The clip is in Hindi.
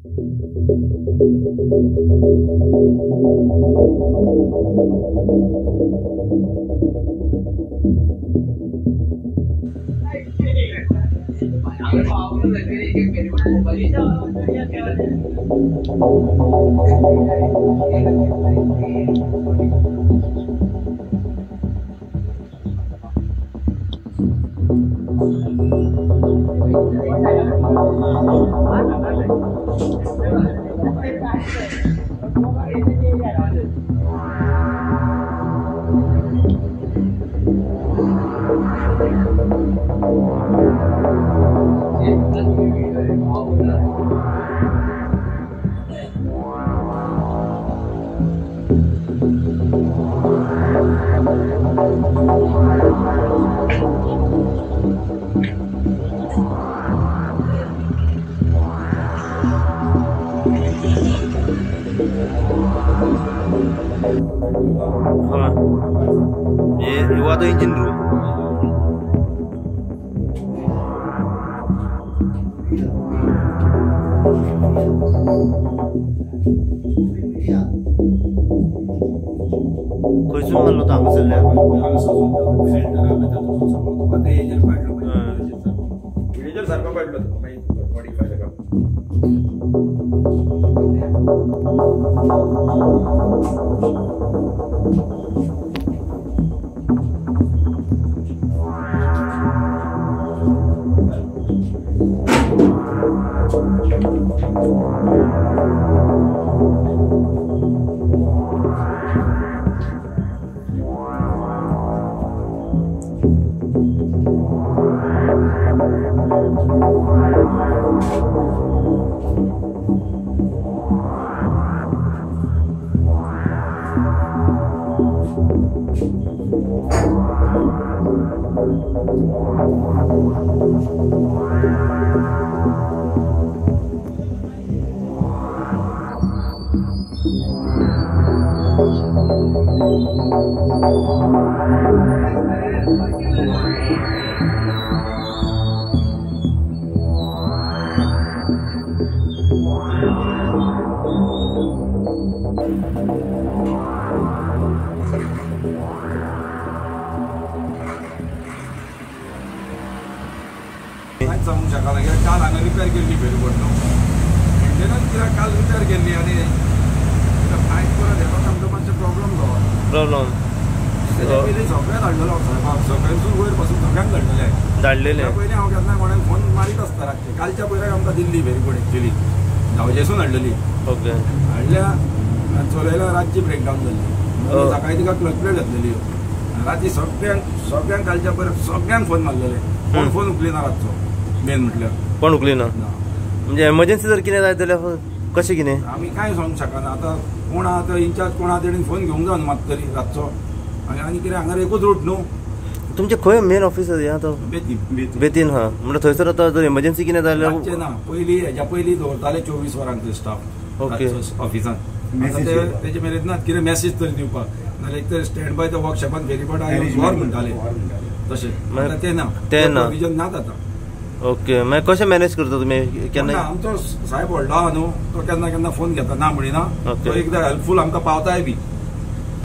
ये हुआ तो इंजन रूम। कोई सुन मान लो तो आगे चल जाएगा। सांगू शकता की काल हांगा रिपेर केल्ली फेरीबोट मेंटेनन्स कित्याक काल रिपेर केल्ली आनी फायन परत येता आमचो मातशें प्रॉब्लम जालो पयलीं सगळ्यांक धाडलेलो सायबाक सकयलसून वयर पासून सगळ्यांक धाडलेले पयलीं हांव केन्ना कोणाक फोन मारीत आसता रातचे कालच्या पयल्याक आमकां दिल्ली फेरीबोट एक्चुली धांवजेसून हाडलेली हाडल्या चलयल्या रातची ब्रेकडावन जाल्ली सकाळीं तिका क्लच प्लेट घातलेली राती सगळ्यांक कालच्या पयल्याक सगळ्यांक फोन मारलेले कोण फोन उखलिना रातचो मेन म्हटल्यार कोण उखलिना म्हणजे एमर्जन्सी जर कितें जाय जाल्यार कशें कितें आमी कांय सांगूंक शकना आतां कोण आतां इंचार्ज कोण आहा तेणीन फोन घेवंक जाय मात तरी रातचो आनी कितें हांगा एकूच रूट न्हू तुमचे खंय मेन ऑफिस आतां बेतीन हा म्हणजे थंयसर आतां जर एमर्जन्सी कितें जाल्यार ना पयलीं हेज्या पयलीं दवरताले 24 वरांचो स्टाफ ऑफिसान तेजे मेरेन ना कितें मॅसेज तरी दिवपाक नाल्यार एक तर स्टँड बाय द वर्कशॉपान फेरीबोट व्हर म्हणटाले तशें तें ना प्रोविजन नात आतां ओके मागीर कशें मॅनेज करता तुमी केन्ना आमचो साहेब व्हडलो आहा न्हू तो केन्ना केन्ना फोन घेता ना म्हणिना तो एकदां हेल्पफूल आमकां पावताय बी